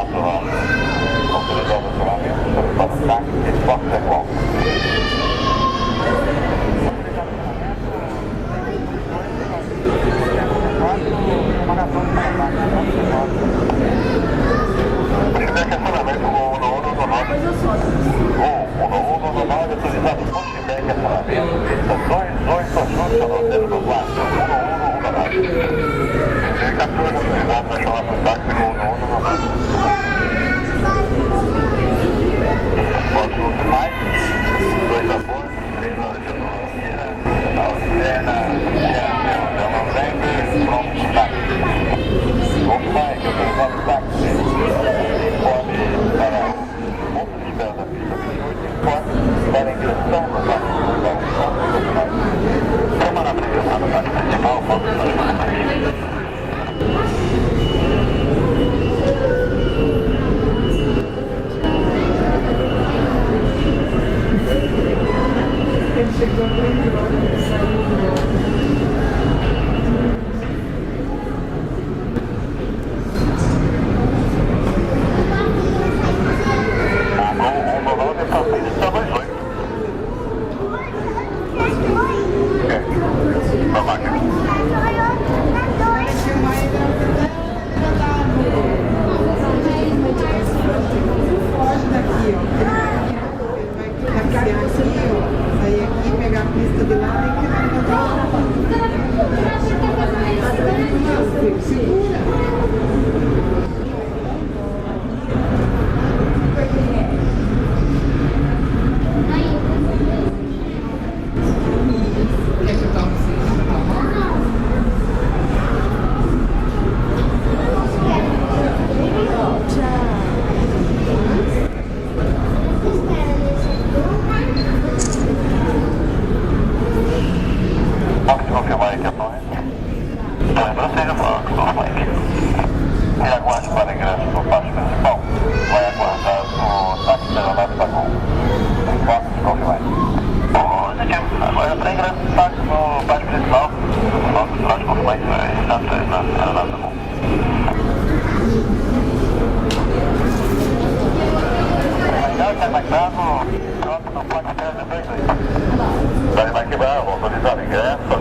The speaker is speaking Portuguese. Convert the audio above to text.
Autorizado o acionamento, para o táxi, esporte é igual. Acionamento com 1119. O 1119 autorizado o pushback acionamento. Estações 8 ajuste no hotel do quarto. 1119. Captura autorizado para chamar para o táxi com 1119. Pode mais, 2 vapores, 3 horas de autonomia, Pena, pronto, táxi. Vamos mais, autorizado o táxi. Pode para o ponto de espera da pista 28, pode para a ingressão do táxi. Toma na previsão do táxi principal, ponto de espera. Ele chegou a 3 horas, saiu Vai quebrar, vou autorizar o ingresso.